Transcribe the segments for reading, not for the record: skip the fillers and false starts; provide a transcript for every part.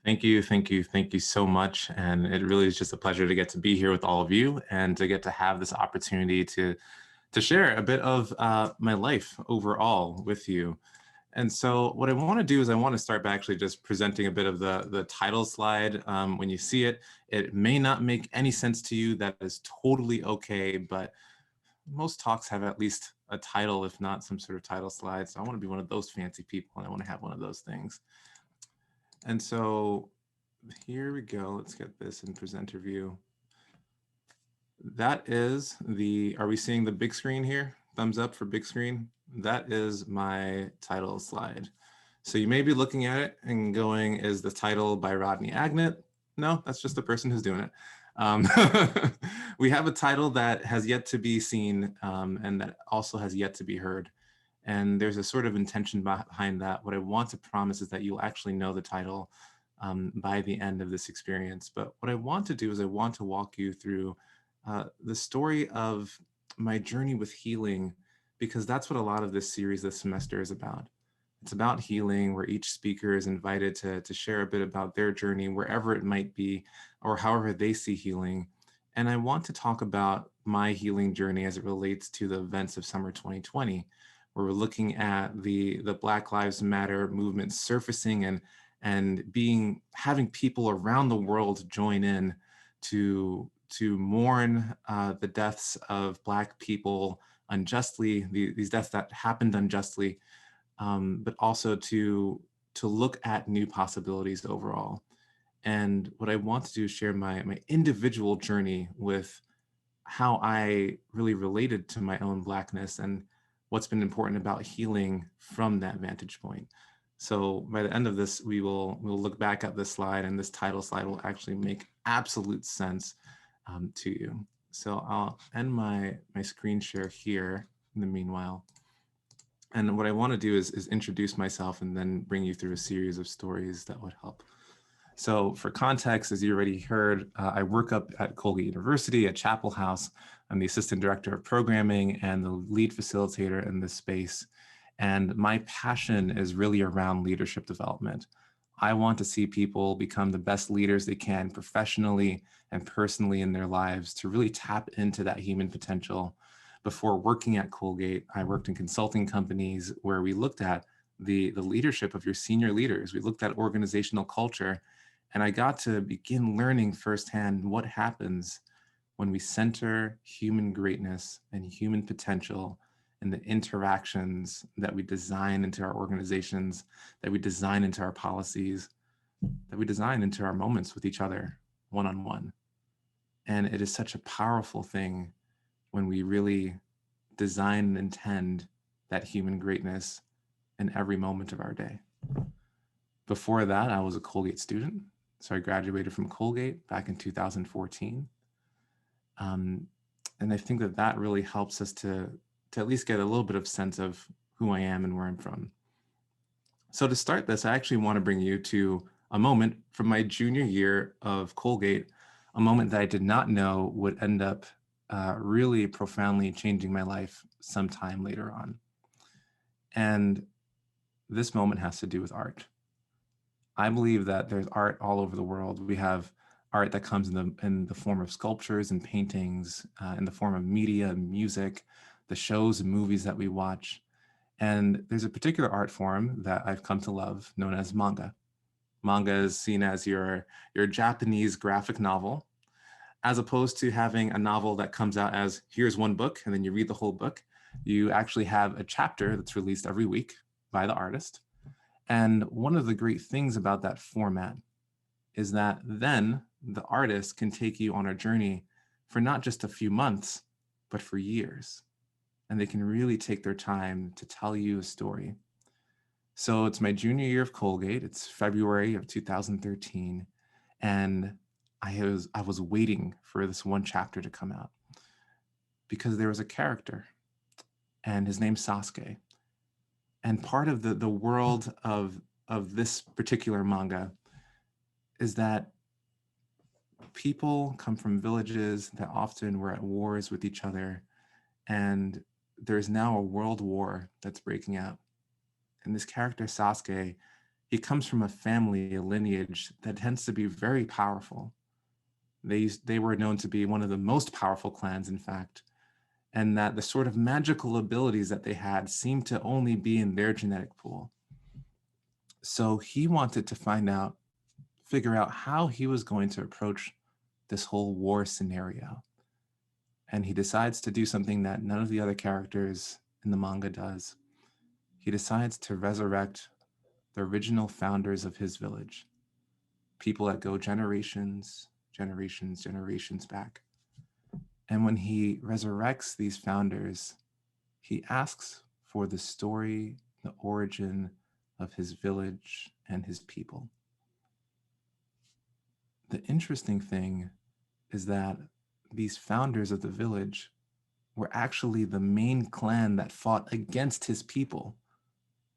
Thank you so much. And it really is just a pleasure to get to be here with all of you and to get to have this opportunity to share a bit of my life overall with you. And so what I want to do is I want to start by actually just presenting a bit of the title slide. When you see it, it may not make any sense to you. That is totally okay, but most talks have at least a title, if not some sort of title slide. So I want to be one of those fancy people, and I want to have one of those things. And so here we go. Let's get this in presenter view. That is are we seeing the big screen here? Thumbs up for big screen. That is my title slide. So you may be looking at it and going, is the title by Rodney Agnant? No, that's just the person who's doing it. Um, we have a title that has yet to be seen and that also has yet to be heard. And there's a sort of intention behind that. What I want to promise is that you'll actually know the title by the end of this experience. But what I want to do is I want to walk you through the story of my journey with healing, because that's what a lot of this series this semester is about. It's about healing, where each speaker is invited to share a bit about their journey, wherever it might be, or however they see healing. And I want to talk about my healing journey as it relates to the events of summer 2020, where we're looking at the Black Lives Matter movement surfacing and having people around the world join in to mourn the deaths of Black people unjustly, these deaths that happened unjustly, but also to look at new possibilities overall. And what I want to do is share my individual journey with how I really related to my own Blackness and what's been important about healing from that vantage point. So by the end of this, we'll look back at this slide, and this title slide will actually make absolute sense to you. So I'll end my screen share here in the meanwhile. And what I want to do is introduce myself and then bring you through a series of stories that would help. So for context, as you already heard, I work up at Colgate University at Chapel House. I'm the assistant director of programming and the lead facilitator in this space. And my passion is really around leadership development. I want to see people become the best leaders they can professionally and personally in their lives, to really tap into that human potential. Before working at Colgate, I worked in consulting companies where we looked at the leadership of your senior leaders. We looked at organizational culture, and I got to begin learning firsthand what happens when we center human greatness and human potential in the interactions that we design into our organizations, that we design into our policies, that we design into our moments with each other, one-on-one. And it is such a powerful thing when we really design and intend that human greatness in every moment of our day. Before that, I was a Colgate student. So I graduated from Colgate back in 2014. And I think that really helps us to at least get a little bit of sense of who I am and where I'm from. So to start this, I actually want to bring you to a moment from my junior year of Colgate, a moment that I did not know would end up really profoundly changing my life sometime later on. And this moment has to do with art. I believe that there's art all over the world. We have art that comes in the form of sculptures and paintings, in the form of media and music, the shows and movies that we watch. And there's a particular art form that I've come to love, known as manga. Manga is seen as your Japanese graphic novel, as opposed to having a novel that comes out as, here's one book, and then you read the whole book. You actually have a chapter that's released every week by the artist. And one of the great things about that format is that then the artist can take you on a journey for not just a few months, but for years. And they can really take their time to tell you a story. So it's my junior year of Colgate. It's February of 2013. And I was waiting for this one chapter to come out because there was a character, and his name's Sasuke. And part of the world of this particular manga is that people come from villages that often were at wars with each other, and there's now a world war that's breaking out. And this character Sasuke, He comes from a family, a lineage that tends to be very powerful. They were known to be one of the most powerful clans, in fact, and that the sort of magical abilities that they had seemed to only be in their genetic pool. So he wanted to figure out how he was going to approach this whole war scenario. And he decides to do something that none of the other characters in the manga does. He decides to resurrect the original founders of his village, people that go generations, generations, generations back. And when he resurrects these founders, he asks for the story, the origin of his village and his people. The interesting thing is that these founders of the village were actually the main clan that fought against his people.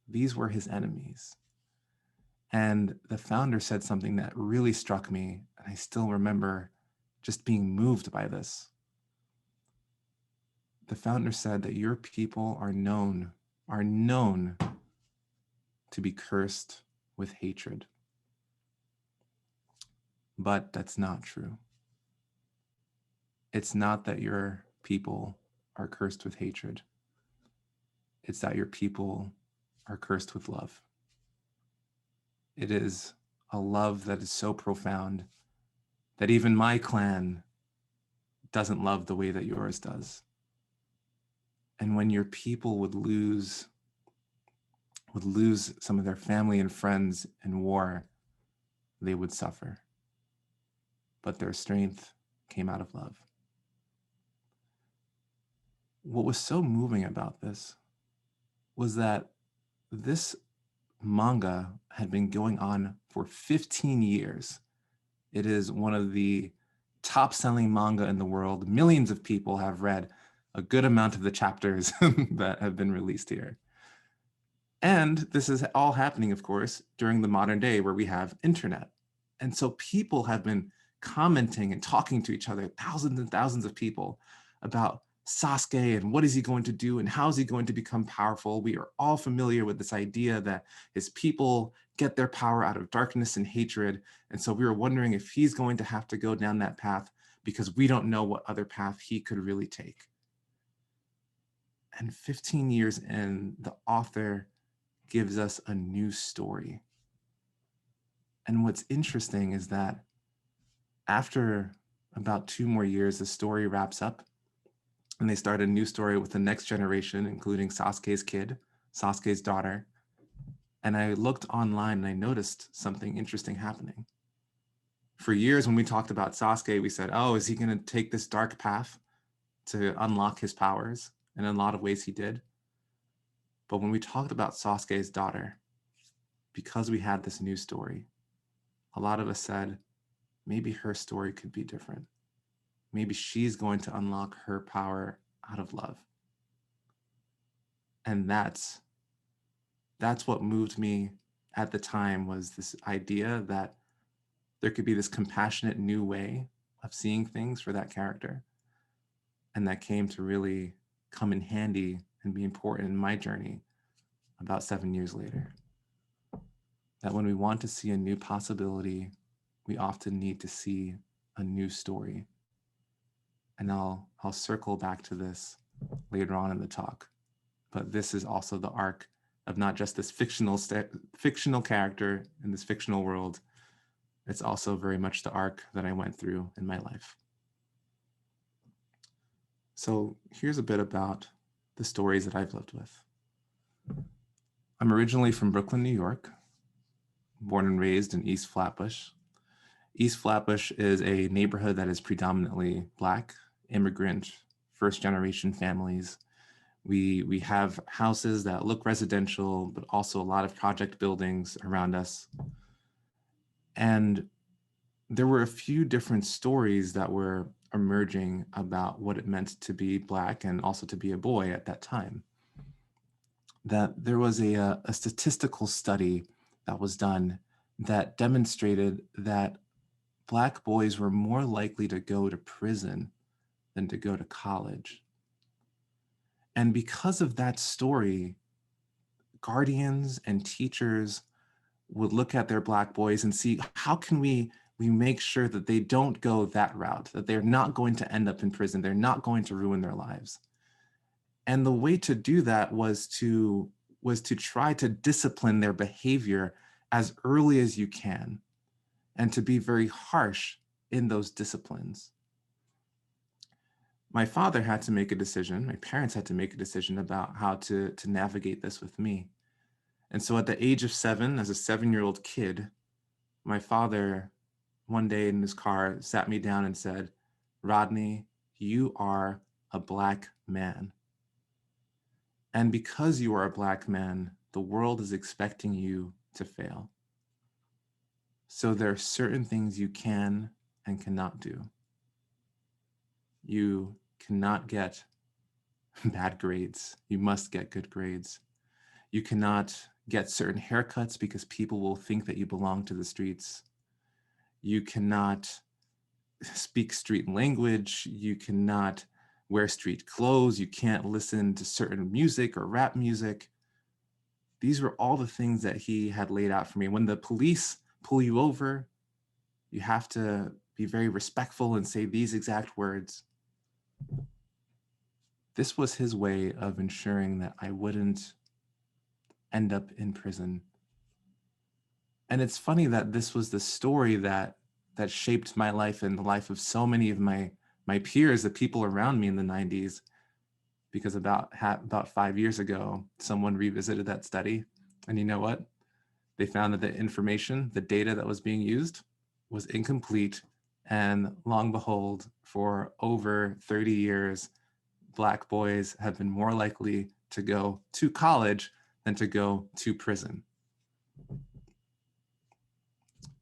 These were his enemies. And the founder said something that really struck me, and I still remember just being moved by this. The founder said that your people are known to be cursed with hatred. But that's not true. It's not that your people are cursed with hatred. It's that your people are cursed with love. It is a love that is so profound that even my clan doesn't love the way that yours does. And when your people would lose some of their family and friends in war, they would suffer. But their strength came out of love. What was so moving about this was that this manga had been going on for 15 years. It is one of the top-selling manga in the world. Millions of people have read a good amount of the chapters that have been released here. And this is all happening, of course, during the modern day where we have internet. And so people have been commenting and talking to each other, thousands and thousands of people, about Sasuke and what is he going to do and how is he going to become powerful. We are all familiar with this idea that his people get their power out of darkness and hatred. And so we were wondering if he's going to have to go down that path because we don't know what other path he could really take. And 15 years in, the author gives us a new story. And what's interesting is that after about 2 more years, the story wraps up and they start a new story with the next generation, including Sasuke's kid, Sasuke's daughter. And I looked online and I noticed something interesting happening. For years, when we talked about Sasuke, we said, oh, is he going to take this dark path to unlock his powers? And in a lot of ways he did. But when we talked about Sasuke's daughter, because we had this new story, a lot of us said, maybe her story could be different. Maybe she's going to unlock her power out of love. And that's what moved me at the time, was this idea that there could be this compassionate new way of seeing things for that character. And that came to really come in handy and be important in my journey about 7 years later. That when we want to see a new possibility, we often need to see a new story. And I'll circle back to this later on in the talk. But this is also the arc of not just this fictional character in this fictional world. It's also very much the arc that I went through in my life. So here's a bit about the stories that I've lived with. I'm originally from Brooklyn, New York, born and raised in East Flatbush. East Flatbush is a neighborhood that is predominantly Black, immigrant, first-generation families. We have houses that look residential, but also a lot of project buildings around us. And there were a few different stories that were emerging about what it meant to be Black and also to be a boy at that time. That there was a statistical study that was done that demonstrated that Black boys were more likely to go to prison than to go to college. And because of that story, guardians and teachers would look at their Black boys and see how can we make sure that they don't go that route, that they're not going to end up in prison, they're not going to ruin their lives. And the way to do that was to try to discipline their behavior as early as you can, and to be very harsh in those disciplines. My father had to make a decision, my parents had to make a decision about how to navigate this with me. And so at the age of 7, as a 7-year-old kid, my father one day in his car sat me down and said, "Rodney, you are a Black man. And because you are a Black man, the world is expecting you to fail. So there are certain things you can and cannot do. You cannot get bad grades. You must get good grades. You cannot get certain haircuts because people will think that you belong to the streets. You cannot speak street language. You cannot wear street clothes. You can't listen to certain music or rap music." These were all the things that he had laid out for me. When the police pull you over, you have to be very respectful and say these exact words. This was his way of ensuring that I wouldn't end up in prison. And it's funny that this was the story that shaped my life and the life of so many of my peers, the people around me in the 90s, because about 5 years ago, someone revisited that study. And you know what? They found that the information, the data that was being used was incomplete. And long behold, for over 30 years, Black boys have been more likely to go to college than to go to prison.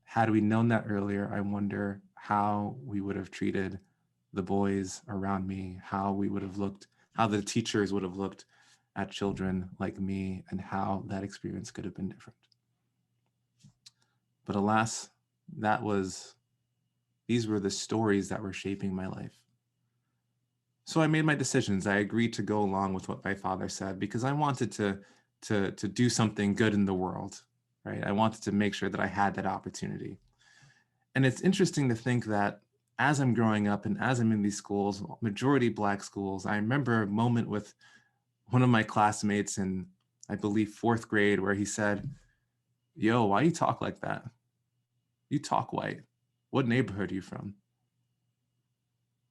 Had we known that earlier, I wonder how we would have treated the boys around me, how we would have looked, how the teachers would have looked at children like me, and how that experience could have been different. But alas, these were the stories that were shaping my life. So I made my decisions. I agreed to go along with what my father said because I wanted to do something good in the world, right? I wanted to make sure that I had that opportunity. And it's interesting to think that as I'm growing up and as I'm in these schools, majority Black schools, I remember a moment with one of my classmates in, I believe, 4th grade, where he said, "Yo, why you talk like that? You talk white. What neighborhood are you from?"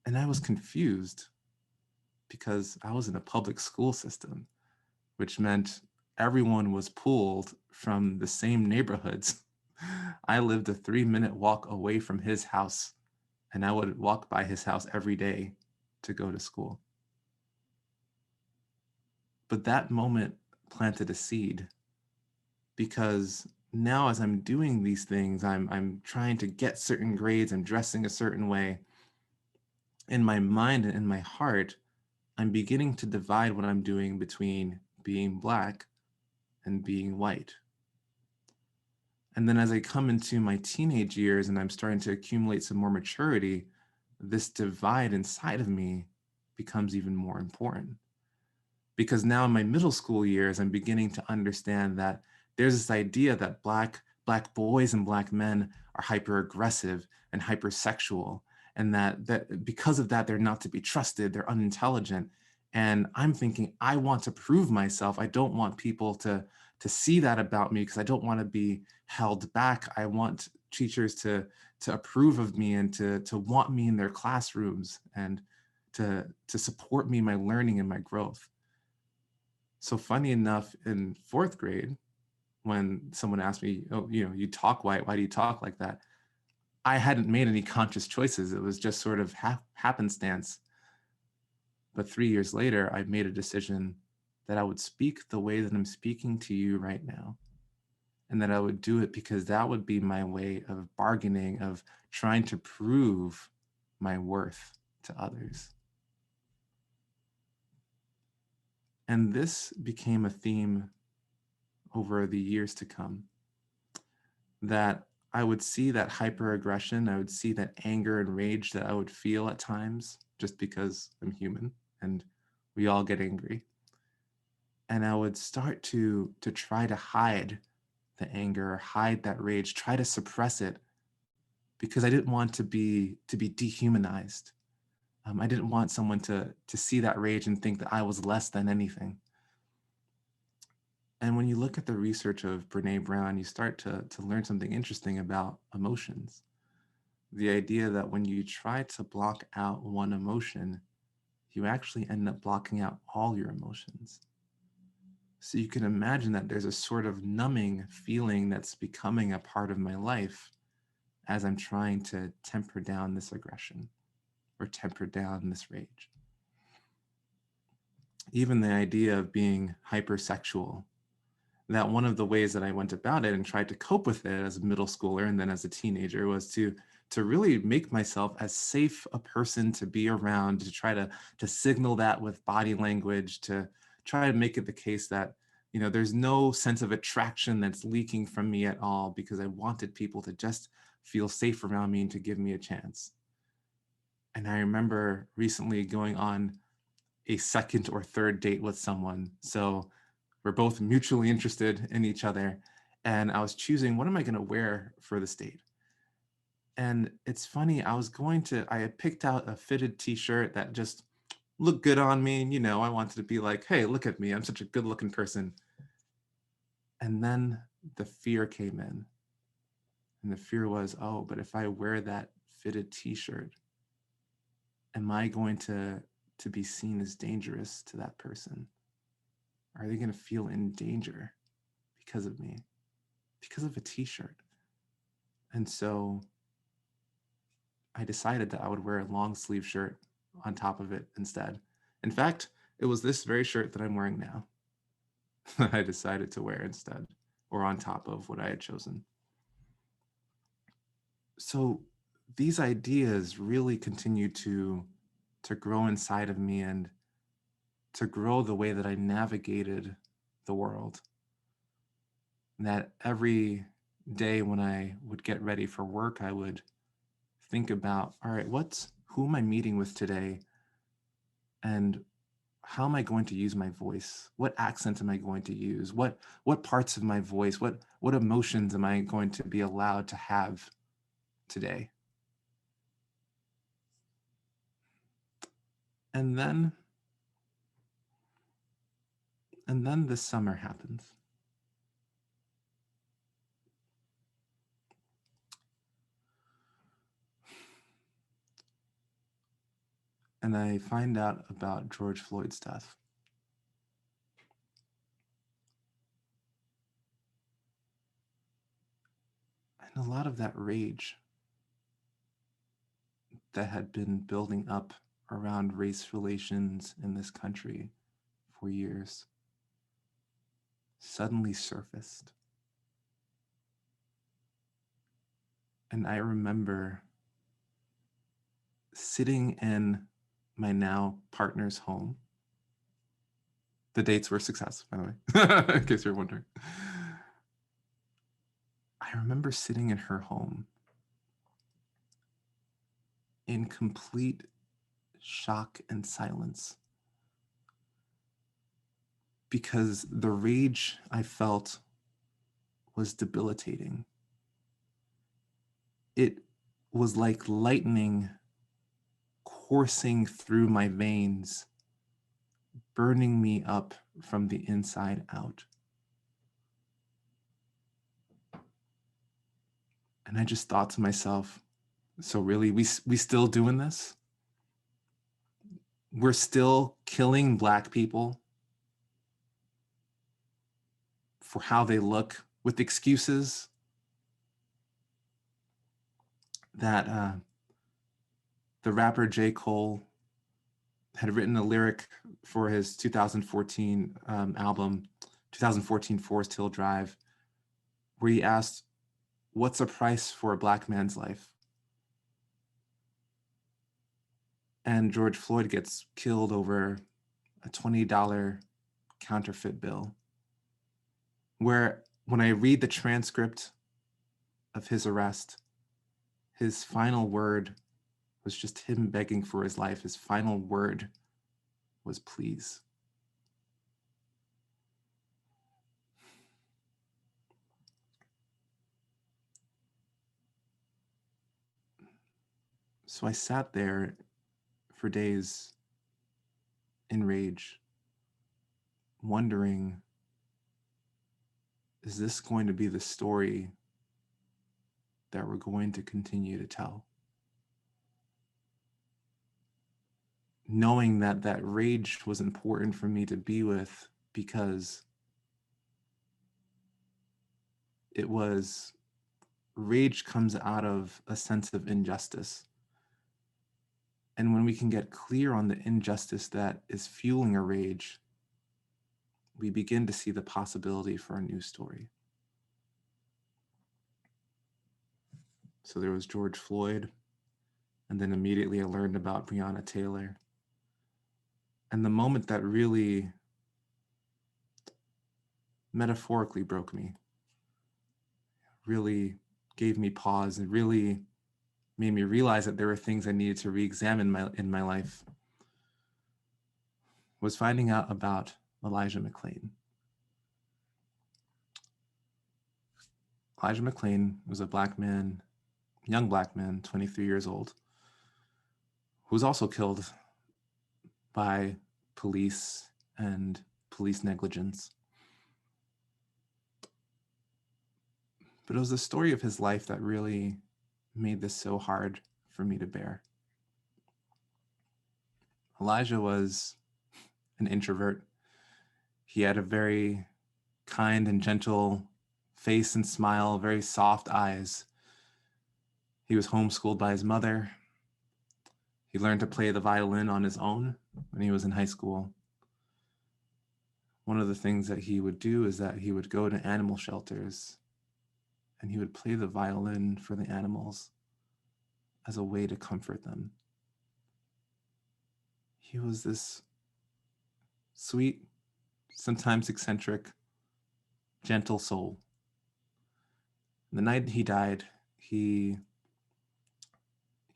And I was confused because I was in a public school system, which meant everyone was pulled from the same neighborhoods. I lived a 3-minute walk away from his house, and I would walk by his house every day to go to school. But that moment planted a seed, because now as I'm doing these things, I'm trying to get certain grades, I'm dressing a certain way. In my mind and in my heart, I'm beginning to divide what I'm doing between being Black and being white. And then as I come into my teenage years and I'm starting to accumulate some more maturity, this divide inside of me becomes even more important. Because now in my middle school years, I'm beginning to understand that there's this idea that Black boys and Black men are hyper aggressive and hypersexual, and that because of that, they're not to be trusted, they're unintelligent. And I'm thinking, I want to prove myself. I don't want people to see that about me, because I don't want to be held back. I want teachers to approve of me and to want me in their classrooms and to support me in my learning and my growth. So funny enough, in 4th grade, when someone asked me, "Oh, you talk white, why do you talk like that?" I hadn't made any conscious choices. It was just sort of happenstance. But 3 years later, I made a decision that I would speak the way that I'm speaking to you right now. And that I would do it because that would be my way of bargaining, of trying to prove my worth to others. And this became a theme over the years to come, that I would see that hyperaggression, I would see that anger and rage that I would feel at times, just because I'm human and we all get angry. And I would start to try to hide the anger, hide that rage, try to suppress it, because I didn't want to be dehumanized. I didn't want someone to see that rage and think that I was less than anything. And when you look at the research of Brene Brown, you start to learn something interesting about emotions. The idea that when you try to block out one emotion, you actually end up blocking out all your emotions. So you can imagine that there's a sort of numbing feeling that's becoming a part of my life as I'm trying to temper down this aggression or temper down this rage. Even the idea of being hypersexual, that one of the ways that I went about it and tried to cope with it as a middle schooler and then as a teenager was to really make myself as safe a person to be around, to try to signal that with body language, to try to make it the case that, you know, there's no sense of attraction that's leaking from me at all, because I wanted people to just feel safe around me and to give me a chance. And I remember recently going on a second or third date with someone. So we're both mutually interested in each other. And I was choosing, what am I going to wear for this date? And it's funny, I had picked out a fitted t-shirt that just looked good on me. You know, I wanted to be like, hey, look at me, I'm such a good looking person. And then the fear came in. And the fear was, oh, but if I wear that fitted t-shirt, am I going to be seen as dangerous to that person? Are they going to feel in danger because of me, because of a t-shirt? And so I decided that I would wear a long sleeve shirt on top of it instead. In fact, it was this very shirt that I'm wearing now that I decided to wear instead, or on top of what I had chosen. So these ideas really continue to grow inside of me and to grow the way that I navigated the world. And that every day when I would get ready for work, I would think about, all right, who am I meeting with today? And how am I going to use my voice? What accent am I going to use? What parts of my voice, what emotions am I going to be allowed to have today? And then this summer happens. And I find out about George Floyd's death. And a lot of that rage that had been building up around race relations in this country for years suddenly surfaced. And I remember sitting in my now partner's home. The dates were successful, by the way, in case you're wondering. I remember sitting in her home in complete shock and silence, because the rage I felt was debilitating. It was like lightning coursing through my veins, burning me up from the inside out. And I just thought to myself, so really, we still doing this? We're still killing Black people for how they look, with excuses that the rapper J. Cole had written a lyric for his 2014 album, 2014 Forest Hill Drive, where he asked, what's a price for a Black man's life? And George Floyd gets killed over a $20 counterfeit bill, where when I read the transcript of his arrest, his final word was just him begging for his life. His final word was please. So I sat there for days in rage, wondering, is this going to be the story that we're going to continue to tell? Knowing that that rage was important for me to be with because it was rage comes out of a sense of injustice. And when we can get clear on the injustice that is fueling a rage, we begin to see the possibility for a new story. So there was George Floyd, and then immediately I learned about Breonna Taylor. And the moment that really metaphorically broke me, really gave me pause and really made me realize that there were things I needed to re-examine in my life, was finding out about Elijah McClain. Elijah McClain was a black man, young black man, 23 years old, who was also killed by police and police negligence. But it was the story of his life that really made this so hard for me to bear. Elijah was an introvert. He had a very kind and gentle face and smile, very soft eyes. He was homeschooled by his mother. He learned to play the violin on his own when he was in high school. One of the things that he would do is that he would go to animal shelters and he would play the violin for the animals as a way to comfort them. He was this sweet, sometimes eccentric, gentle soul. The night he died, he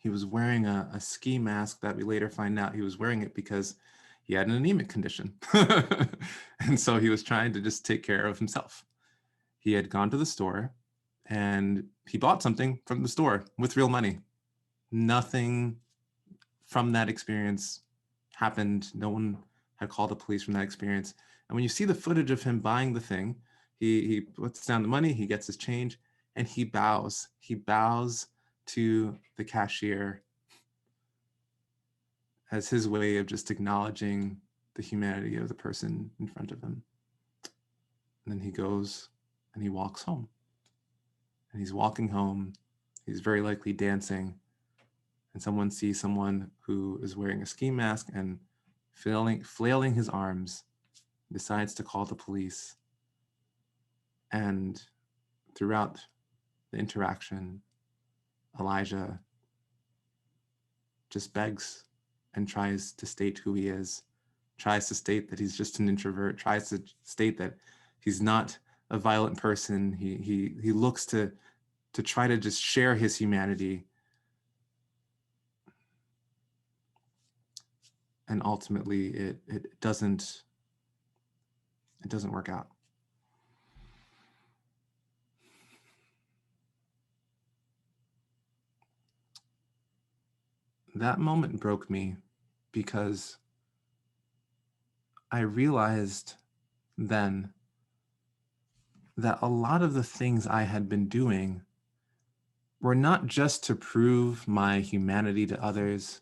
was wearing a ski mask that we later find out he was wearing it because he had an anemic condition. And so he was trying to just take care of himself. He had gone to the store and he bought something from the store with real money. Nothing from that experience happened. No one had called the police from that experience. And when you see the footage of him buying the thing, he puts down the money, he gets his change, and he bows. He bows to the cashier as his way of just acknowledging the humanity of the person in front of him. And then he goes and he walks home. And he's walking home. He's very likely dancing. And someone sees someone who is wearing a ski mask and flailing his arms, decides to call the police. And throughout the interaction, Elijah just begs and tries to state who he is, tries to state that he's just an introvert, tries to state that he's not a violent person. He looks to try to just share his humanity. And ultimately it doesn't work out. That moment broke me because I realized then that a lot of the things I had been doing were not just to prove my humanity to others.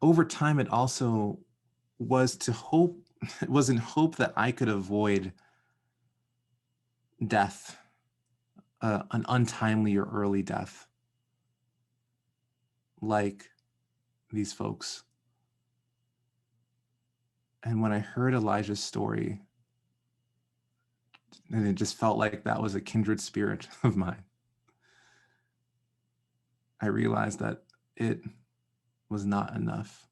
Over time, it also was it was in hope that I could avoid death, an untimely or early death, like these folks. And when I heard Elijah's story, and it just felt like that was a kindred spirit of mine, I realized that it was not enough.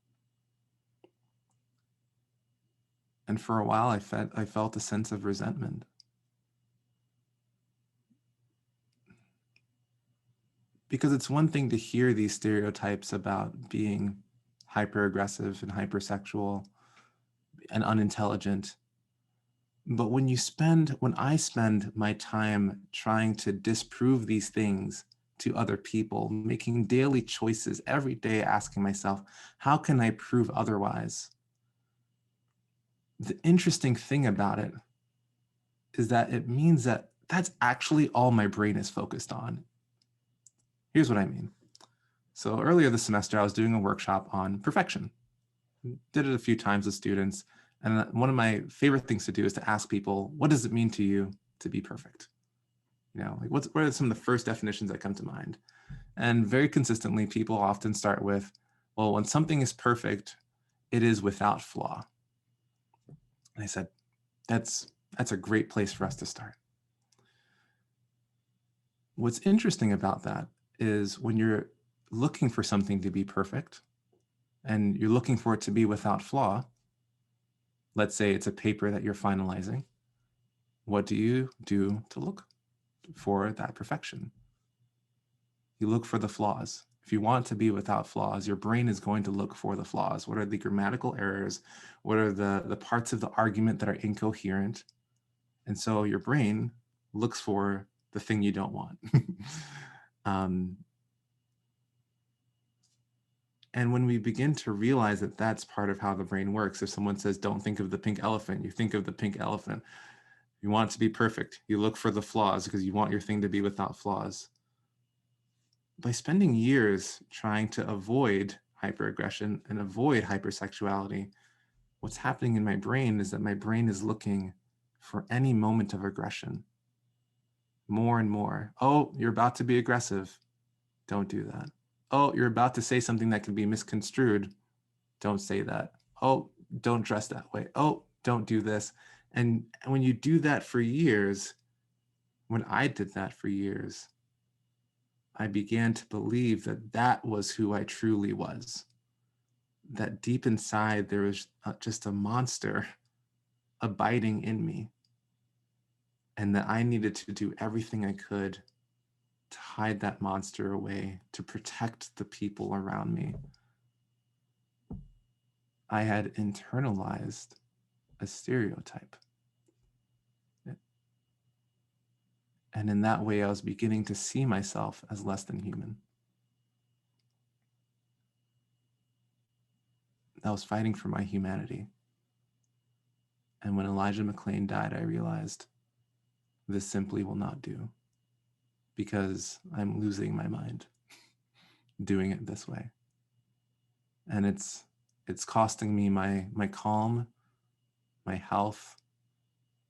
And for a while, I felt a sense of resentment. Because it's one thing to hear these stereotypes about being hyper-aggressive and hypersexual and unintelligent. But when I spend my time trying to disprove these things to other people, making daily choices every day, asking myself, how can I prove otherwise? The interesting thing about it is that it means that that's actually all my brain is focused on. Here's what I mean. So earlier this semester, I was doing a workshop on perfection. Did it a few times with students. And one of my favorite things to do is to ask people, what does it mean to you to be perfect? You know, like what are some of the first definitions that come to mind? And very consistently, people often start with, well, when something is perfect, it is without flaw. And I said, that's a great place for us to start. What's interesting about that is when you're looking for something to be perfect and you're looking for it to be without flaw, let's say it's a paper that you're finalizing, what do you do to look for that perfection? You look for the flaws. If you want to be without flaws, your brain is going to look for the flaws. What are the grammatical errors? What are the parts of the argument that are incoherent? And so your brain looks for the thing you don't want. And when we begin to realize that that's part of how the brain works, if someone says, don't think of the pink elephant, you think of the pink elephant. You want it to be perfect. You look for the flaws because you want your thing to be without flaws. By spending years trying to avoid hyperaggression and avoid hypersexuality, what's happening in my brain is that my brain is looking for any moment of aggression. More and more. Oh, you're about to be aggressive. Don't do that. Oh, you're about to say something that can be misconstrued. Don't say that. Oh, don't dress that way. Oh, don't do this. And when you do that for years, when I did that for years, I began to believe that that was who I truly was. That deep inside, there was just a monster abiding in me. And that I needed to do everything I could to hide that monster away, to protect the people around me. I had internalized a stereotype. And in that way, I was beginning to see myself as less than human. I was fighting for my humanity. And when Elijah McClain died, I realized this simply will not do because I'm losing my mind doing it this way. And it's costing me my calm, my health,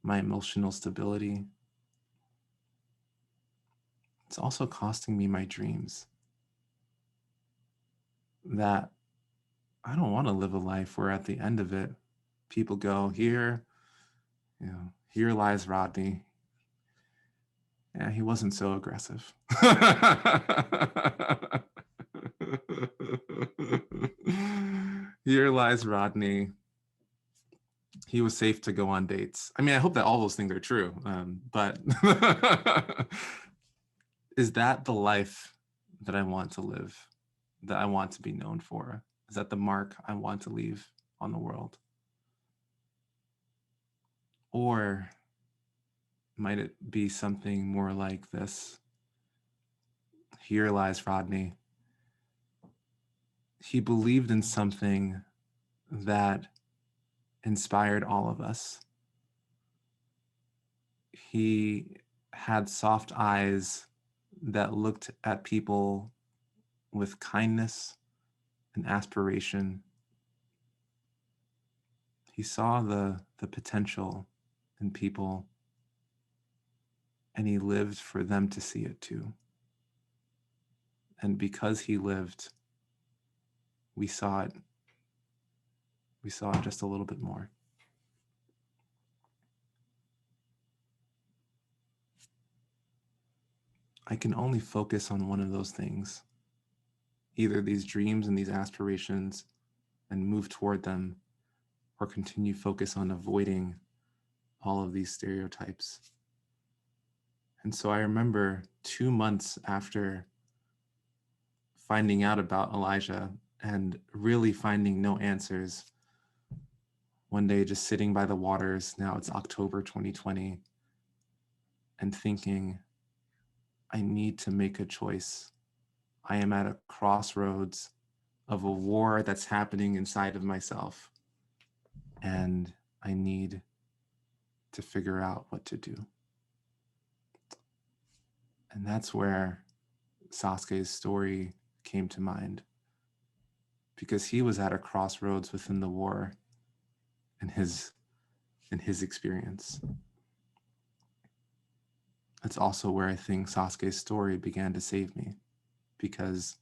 my emotional stability. It's also costing me my dreams. That I don't want to live a life where at the end of it, people go, here, here lies Rodney. Yeah, he wasn't so aggressive. Here lies Rodney. He was safe to go on dates. I mean, I hope that all those things are true, but is that the life that I want to live, that I want to be known for? Is that the mark I want to leave on the world? Or might it be something more like this? Here lies Rodney. He believed in something that inspired all of us. He had soft eyes that looked at people with kindness and aspiration. He saw the potential in people, and he lived for them to see it too. And because he lived, we saw it. We saw it just a little bit more. I can only focus on one of those things, either these dreams and these aspirations, and move toward them, or continue focus on avoiding all of these stereotypes. And so I remember 2 months after finding out about Elijah and really finding no answers, one day just sitting by the waters, now it's October 2020, and thinking, I need to make a choice. I am at a crossroads of a war that's happening inside of myself, and I need to figure out what to do. And that's where Sasuke's story came to mind, because he was at a crossroads within the war in his experience. That's also where I think Sasuke's story began to save me, because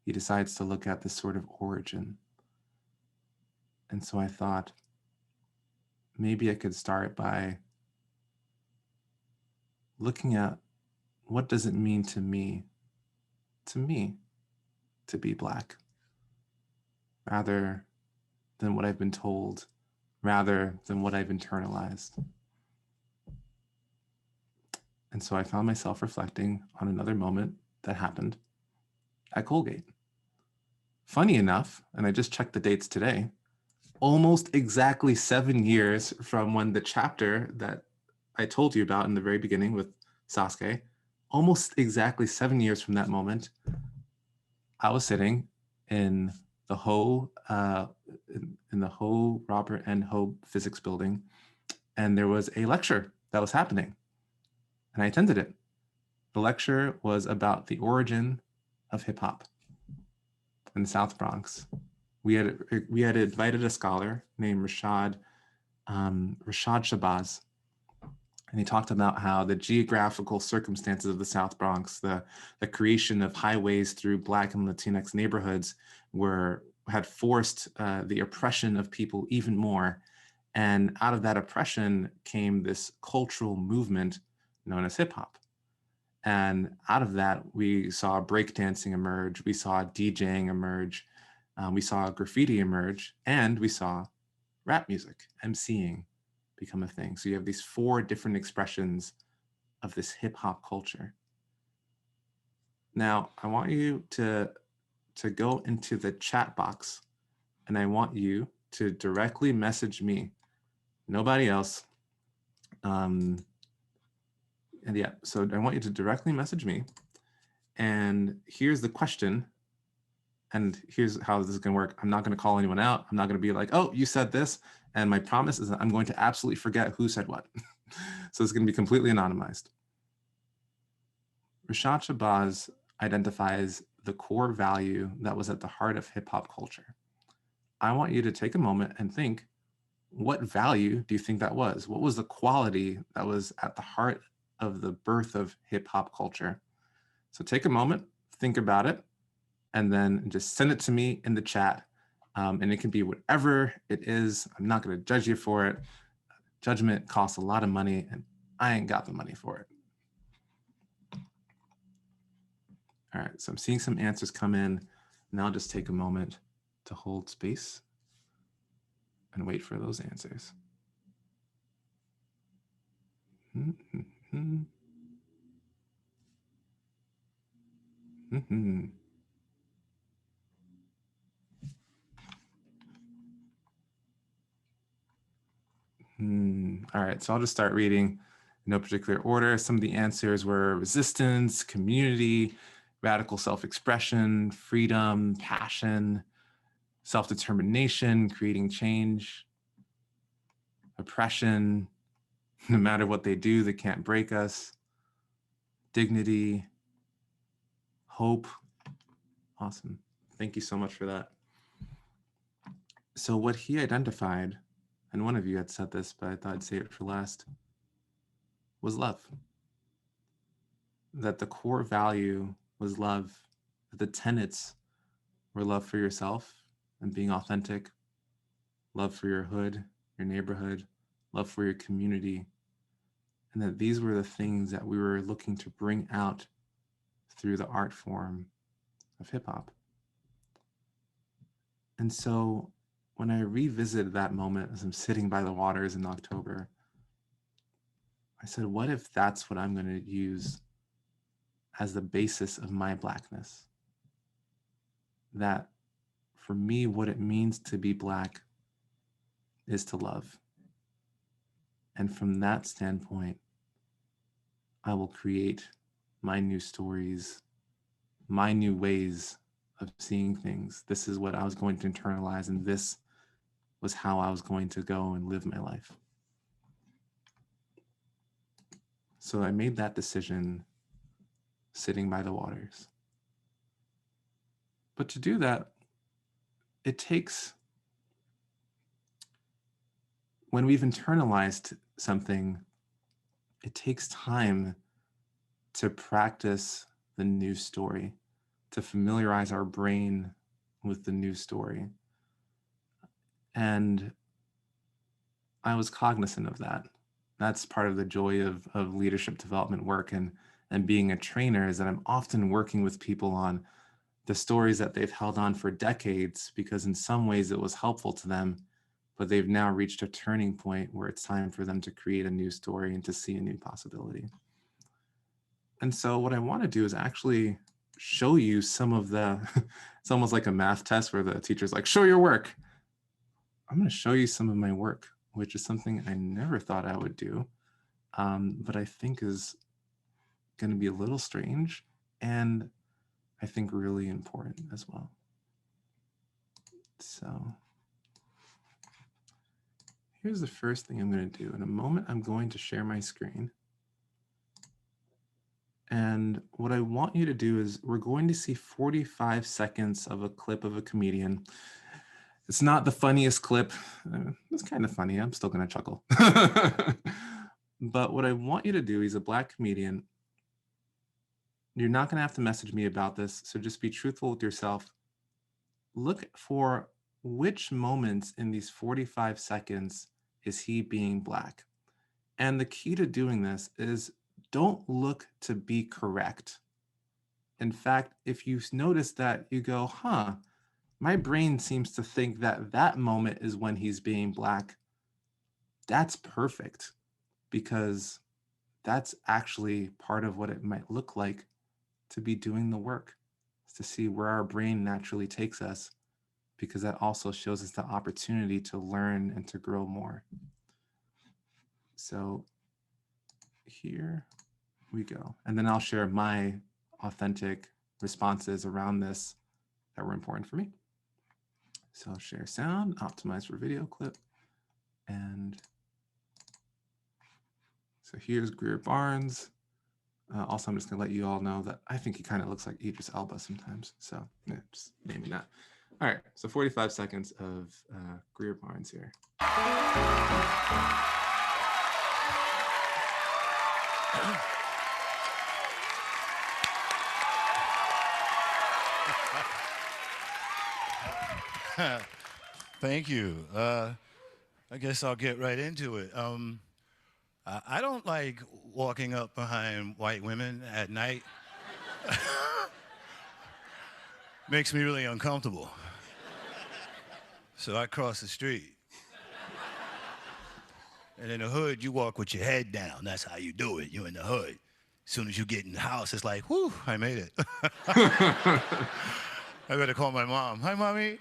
he decides to look at this sort of origin. And so I thought, maybe I could start by looking at, what does it mean to me, to be Black, rather than what I've been told, rather than what I've internalized. And so I found myself reflecting on another moment that happened at Colgate. Funny enough, and I just checked the dates today, almost exactly 7 years from when the chapter that I told you about in the very beginning with Sasuke, almost exactly 7 years from that moment, I was sitting in the Ho in the Ho Robert N. Ho Physics Building, and there was a lecture that was happening, and I attended it. The lecture was about the origin of hip hop in the South Bronx. We had invited a scholar named Rashad Shabazz, and he talked about how the geographical circumstances of the South Bronx, the creation of highways through Black and Latinx neighborhoods, had forced the oppression of people even more. And out of that oppression came this cultural movement known as hip hop. And out of that, we saw breakdancing emerge, we saw DJing emerge, we saw graffiti emerge, and we saw rap music, MCing, become a thing. So you have these 4 different expressions of this hip hop culture. Now, I want you to go into the chat box, and I want you to directly message me, nobody else. And yeah, so I want you to directly message me. And here's the question. And here's how this is going to work. I'm not going to call anyone out. I'm not going to be like, oh, you said this. And my promise is that I'm going to absolutely forget who said what. So it's going to be completely anonymized. Rashad Shabazz identifies the core value that was at the heart of hip hop culture. I want you to take a moment and think, what value do you think that was? What was the quality that was at the heart of the birth of hip hop culture? So take a moment, think about it, and then just send it to me in the chat. And it can be whatever it is. I'm not going to judge you for it. Judgment costs a lot of money, and I ain't got the money for it. All right, so I'm seeing some answers come in. Now I'll just take a moment to hold space and wait for those answers. Mm-hmm. Mm-hmm. All right, so I'll just start reading in no particular order. Some of the answers were resistance, community, radical self-expression, freedom, passion, self-determination, creating change, oppression, no matter what they do, they can't break us, dignity, hope. Awesome. Thank you so much for that. So what he identified, and one of you had said this, but I thought I'd say it for last, was love. That the core value was love, that the tenets were love for yourself and being authentic, love for your hood, your neighborhood, love for your community, and that these were the things that we were looking to bring out through the art form of hip hop. And so when I revisited that moment as I'm sitting by the waters in October, I said, what if that's what I'm going to use as the basis of my Blackness? That for me, what it means to be Black is to love. And from that standpoint, I will create my new stories, my new ways of seeing things. This is what I was going to internalize, and this was how I was going to go and live my life. So I made that decision sitting by the waters. But to do that, it takes, when we've internalized something, it takes time to practice the new story, to familiarize our brain with the new story. And I was cognizant of that. That's part of the joy of leadership development work and being a trainer, is that I'm often working with people on the stories that they've held on for decades, because in some ways it was helpful to them, but they've now reached a turning point where it's time for them to create a new story and to see a new possibility. And so what I want to do is actually show you some of the, it's almost like a math test where the teacher's like, show your work. I'm going to show you some of my work, which is something I never thought I would do, but I think is going to be a little strange, and I think really important as well. So here's the first thing I'm going to do. In a moment, I'm going to share my screen. And what I want you to do is, we're going to see 45 seconds of a clip of a comedian. It's not the funniest clip. It's kind of funny. I'm still going to chuckle. But what I want you to do, he's a Black comedian. You're not going to have to message me about this, so just be truthful with yourself. Look for which moments in these 45 seconds is he being Black. And the key to doing this is, don't look to be correct. In fact, if you notice that, you go, huh, my brain seems to think that that moment is when he's being Black. That's perfect, because that's actually part of what it might look like to be doing the work, is to see where our brain naturally takes us, because that also shows us the opportunity to learn and to grow more. So here we go. And then I'll share my authentic responses around this that were important for me. So I'll share sound, optimize for video clip. And so here's Greer Barnes. Also, I'm just gonna let you all know that I think he kind of looks like Idris Elba sometimes. So yeah, just naming that. All right, so 45 seconds of Greer Barnes here. Thank you. I guess I'll get right into it. I don't like walking up behind white women at night. Makes me really uncomfortable. So I cross the street. And in the hood, you walk with your head down. That's how you do it. You're in the hood. As soon as you get in the house, it's like, whew, I made it. I better call my mom. Hi, Mommy.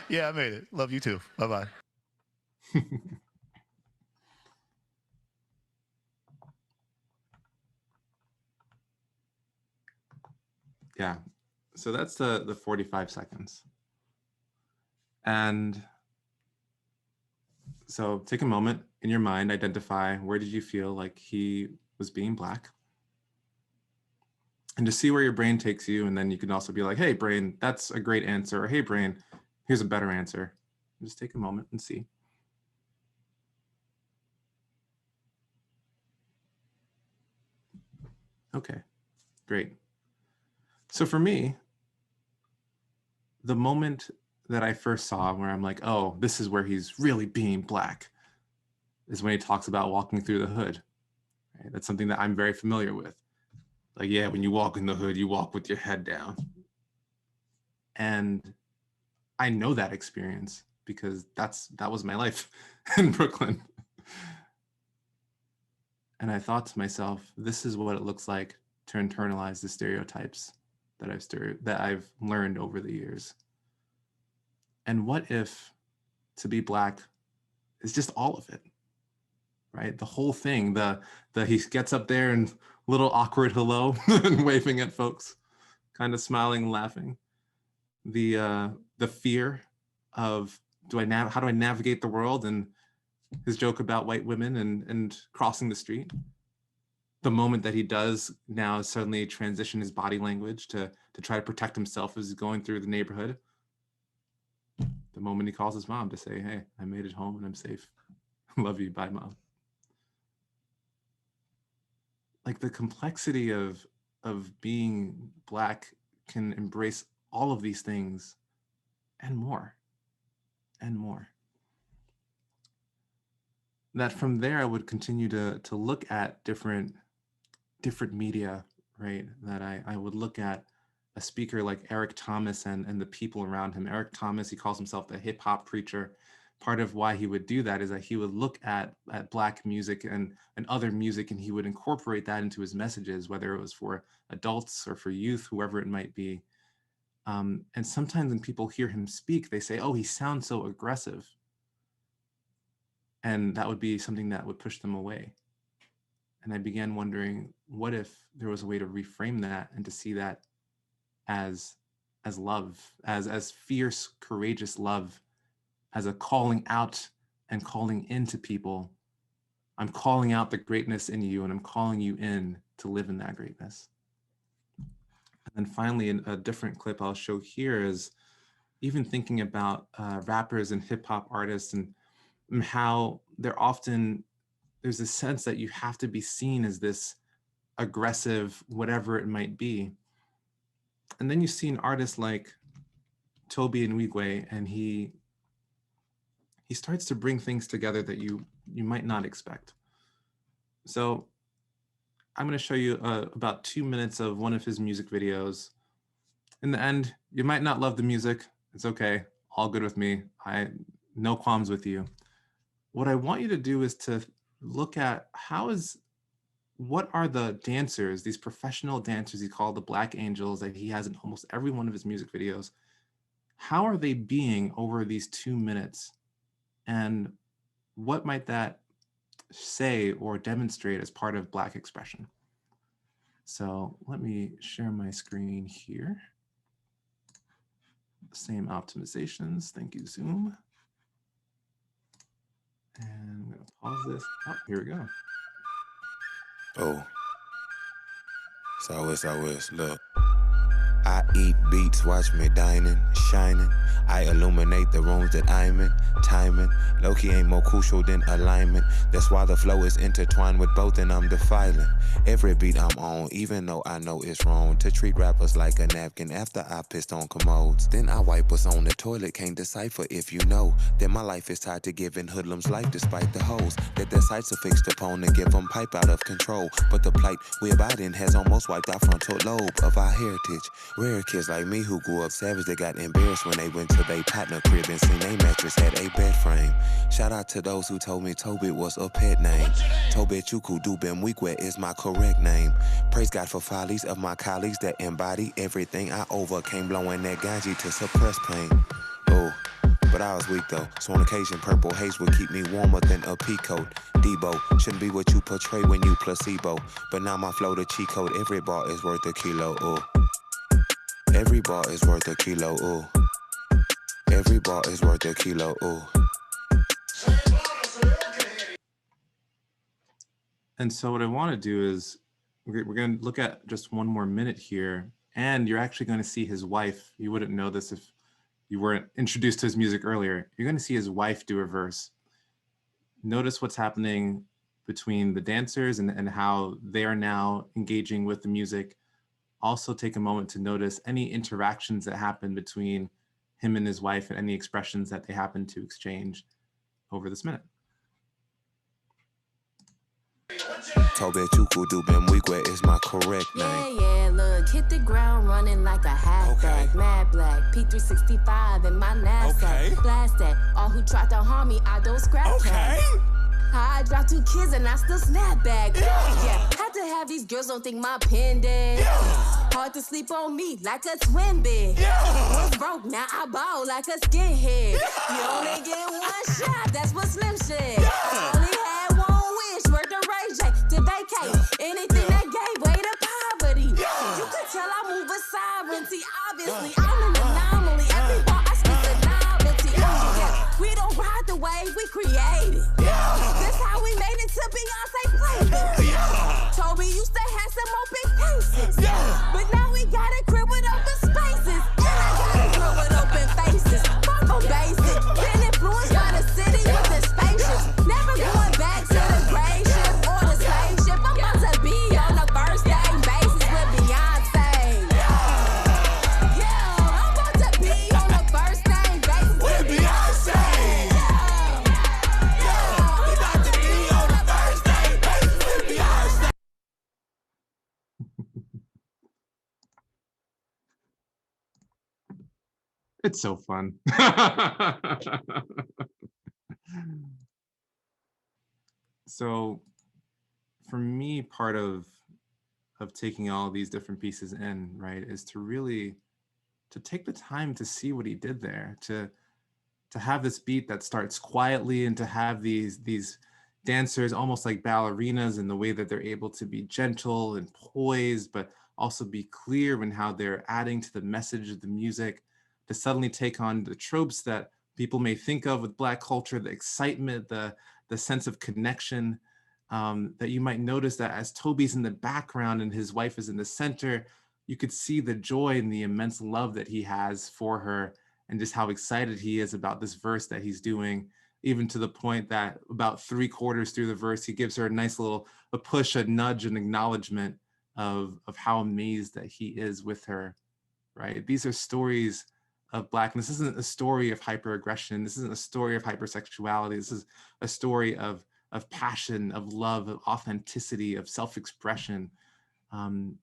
Yeah, I made it. Love you too. Bye-bye. Yeah, so that's the 45 seconds. And so take a moment in your mind, identify where did you feel like he was being Black, and just see where your brain takes you. And then you can also be like, hey, brain, that's a great answer. Or hey, brain, here's a better answer. Just take a moment and see. Okay, great. So for me, the moment that I first saw where I'm like, oh, this is where he's really being Black, is when he talks about walking through the hood. Right? That's something that I'm very familiar with. Like, yeah, when you walk in the hood, you walk with your head down. And I know that experience, because that was my life in Brooklyn. And I thought to myself, this is what it looks like to internalize the stereotypes that I've learned over the years. And what if to be Black is just all of it, right? The whole thing, the he gets up there and little awkward hello and waving at folks, kind of smiling and laughing. The fear of how do I navigate the world, and his joke about white women and crossing the street. The moment that he does now suddenly transition his body language to try to protect himself as he's going through the neighborhood. The moment he calls his mom to say, hey, I made it home and I'm safe. Love you, bye, Mom. Like, the complexity of being Black can embrace all of these things and more, and more. That from there, I would continue to look at different media, right? That I would look at a speaker like Eric Thomas and the people around him. Eric Thomas, he calls himself the hip hop preacher. Part of why he would do that is that he would look at Black music and other music, and he would incorporate that into his messages, whether it was for adults or for youth, whoever it might be. And sometimes when people hear him speak, they say, oh, he sounds so aggressive. And that would be something that would push them away. And I began wondering, what if there was a way to reframe that and to see that as love, as fierce, courageous love, as a calling out and calling into people. I'm calling out the greatness in you, and I'm calling you in to live in that greatness. And then finally, in a different clip I'll show here is even thinking about rappers and hip hop artists and how there's a sense that you have to be seen as this aggressive, whatever it might be. And then you see an artist like Toby Nwigwe, and he starts to bring things together that you might not expect. So I'm going to show you about 2 minutes of one of his music videos. In the end, you might not love the music. It's okay. All good with me. No qualms with you. What I want you to do is to look at what are the dancers, these professional dancers he called the Black Angels that he has in almost every one of his music videos. How are they being over these 2 minutes? And what might that say or demonstrate as part of Black expression? So let me share my screen here. Same optimizations. Thank you, Zoom. And I'm going to pause this. Oh, here we go. Oh. So, look. I eat beats, watch me dining, shining. I illuminate the rooms that I'm in, timing. Low-key ain't more crucial than alignment. That's why the flow is intertwined with both and I'm defiling every beat I'm on, even though I know it's wrong to treat rappers like a napkin after I pissed on commodes. Then I wipe us on the toilet, can't decipher if you know that my life is tied to giving hoodlums life despite the hoes that their sights are fixed upon and give them pipe out of control. But the plight we abide in has almost wiped our frontal lobe of our heritage. Rare kids like me who grew up savage, they got embarrassed when they went to their partner crib and seen they mattress had a bed frame. Shout out to those who told me Toby was a pet name. Toby Chukwudu Bemwikwe is my correct name. Praise God for follies of my colleagues that embody everything I overcame, blowing that ganji to suppress pain. Oh, but I was weak though, so on occasion purple haze would keep me warmer than a peacoat. Debo shouldn't be what you portray when you placebo, but now my flow the cheat code, every bar is worth a kilo, ooh. Every bar is worth a kilo, ooh. Every bar is worth a kilo, ooh. And so what I want to do is we're going to look at just 1 more minute here, and you're actually going to see his wife. You wouldn't know this if you weren't introduced to his music earlier. You're going to see his wife do a verse. Notice what's happening between the dancers and how they are now engaging with the music. Also take a moment to notice any interactions that happen between him and his wife and any expressions that they happen to exchange over this minute. Tobe Chukwudu Bemwikwe is my correct name. Yeah, look, hit the ground running like a halfback. Okay. Mad black, P365 in my knapsack. Okay. Blast that, all who tried to harm me, I don't scratch that. I dropped 2 kids and I still snap back. Yeah, had to have these girls don't think my pen dead. Hard to sleep on me like a twin bed. Was broke, now I ball like a skinhead. You only get 1 shot, that's what Slim said. I only had 1 wish, worth the Ray J to vacate. Anything they gave It's so fun. So for me, part of taking all these different pieces in, right, is to really to take the time to see what he did there, to have this beat that starts quietly and to have these dancers almost like ballerinas in the way that they're able to be gentle and poised, but also be clear in how they're adding to the message of the music, to suddenly take on the tropes that people may think of with Black culture, the excitement, the sense of connection, that you might notice that as Toby's in the background and his wife is in the center, you could see the joy and the immense love that he has for her and just how excited he is about this verse that he's doing, even to the point that about 3/4 through the verse, he gives her a nice little a push, a nudge, an acknowledgement of how amazed that he is with her, right? These are stories of Blackness. This isn't a story of hyperaggression. This isn't a story of hypersexuality. This is a story of passion, of love, of authenticity, of self-expression. Um,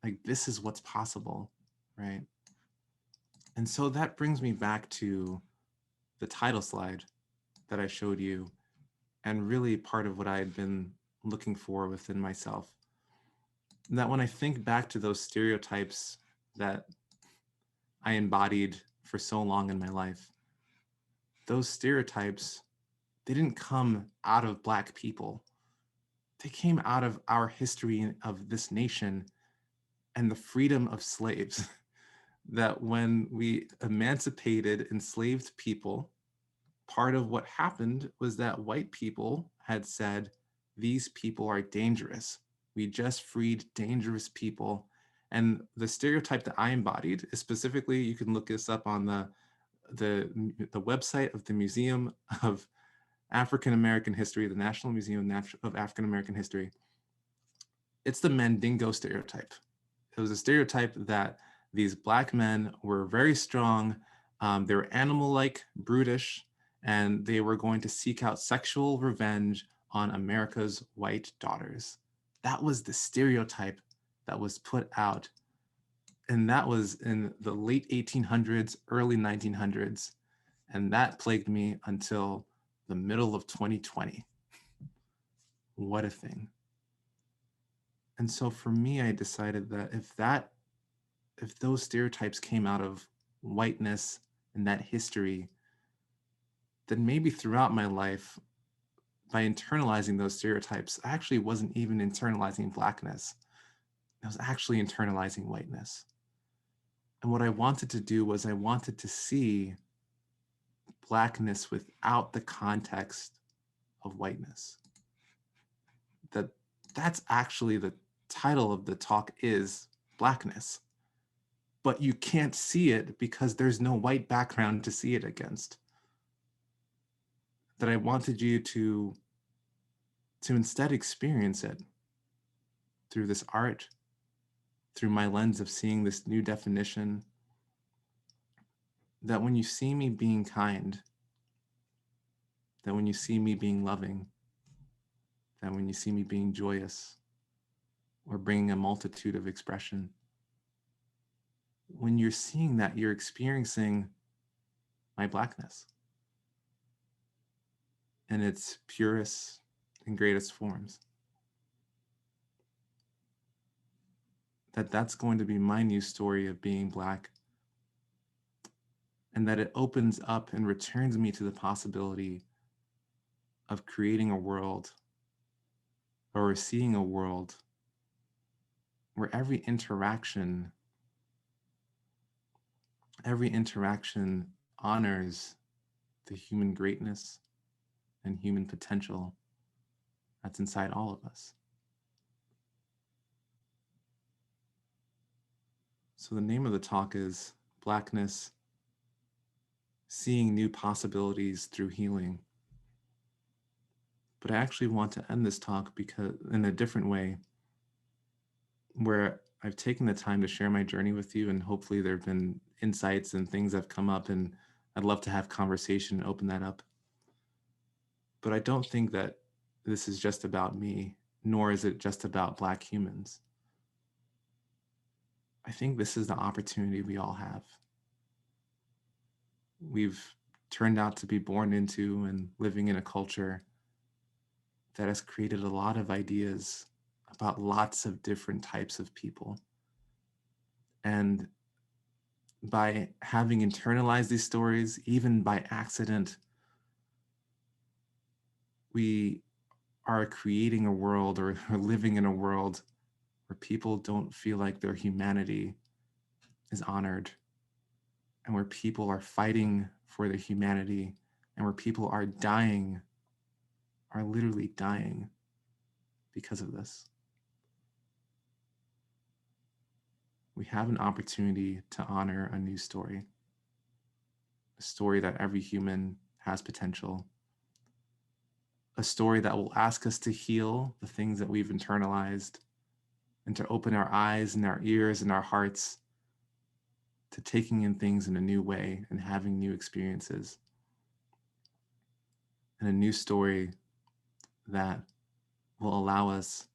like this is what's possible, right? And so that brings me back to the title slide that I showed you, and really part of what I had been looking for within myself. And that when I think back to those stereotypes that I embodied for so long in my life, those stereotypes, they didn't come out of Black people. They came out of our history of this nation and the freedom of slaves. That when we emancipated enslaved people, part of what happened was that white people had said, these people are dangerous. We just freed dangerous people. And the stereotype that I embodied is specifically, you can look this up on the website of the Museum of African American History, the National Museum of African American History. It's the Mandingo stereotype. It was a stereotype that these Black men were very strong, they were animal-like, brutish, and they were going to seek out sexual revenge on America's white daughters. That was the stereotype that was put out. And that was in the late 1800s, early 1900s. And that plagued me until the middle of 2020. What a thing. And so for me, I decided that if those stereotypes came out of whiteness and that history, then maybe throughout my life, by internalizing those stereotypes, I actually wasn't even internalizing Blackness. I was actually internalizing whiteness. And what I wanted to do was I wanted to see Blackness without the context of whiteness. That's actually the title of the talk is Blackness. But you can't see it because there's no white background to see it against. That I wanted you to instead experience it through this art, through my lens of seeing this new definition, that when you see me being kind, that when you see me being loving, that when you see me being joyous or bringing a multitude of expression, when you're seeing that, you're experiencing my Blackness in its purest and greatest forms. That's going to be my new story of being Black, and that it opens up and returns me to the possibility of creating a world or seeing a world where every interaction honors the human greatness and human potential that's inside all of us. So the name of the talk is Blackness, Seeing New Possibilities Through Healing. But I actually want to end this talk because in a different way, where I've taken the time to share my journey with you, and hopefully there have been insights and things that have come up, and I'd love to have conversation and open that up. But I don't think that this is just about me, nor is it just about Black humans. I think this is the opportunity we all have we've turned out to be born into and living in a culture that has created a lot of ideas about lots of different types of people. And by having internalized these stories, even by accident, we are creating a world or living in a world where people don't feel like their humanity is honored, and where people are fighting for their humanity, and where people are dying, are literally dying because of this. We have an opportunity to honor a new story, a story that every human has potential, a story that will ask us to heal the things that we've internalized and to open our eyes and our ears and our hearts to taking in things in a new way and having new experiences. And a new story that will allow us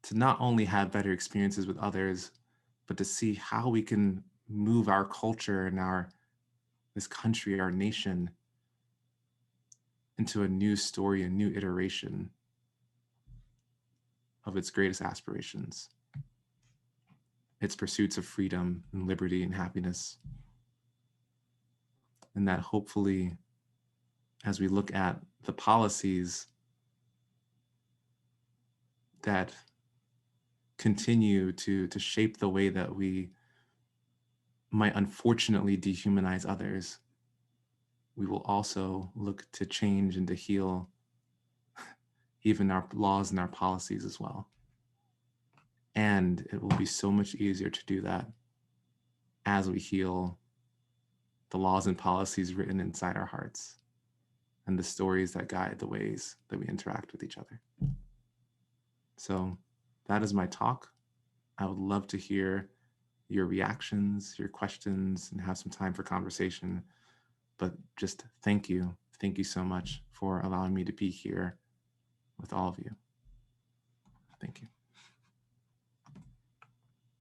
to not only have better experiences with others, but to see how we can move our culture and this country, our nation, into a new story, a new iteration of its greatest aspirations, its pursuits of freedom and liberty and happiness. And that hopefully, as we look at the policies that continue to shape the way that we might unfortunately dehumanize others, we will also look to change and to heal even our laws and our policies as well. And it will be so much easier to do that as we heal the laws and policies written inside our hearts and the stories that guide the ways that we interact with each other. So that is my talk. I would love to hear your reactions, your questions, and have some time for conversation. But just thank you. Thank you so much for allowing me to be here with all of you. Thank you.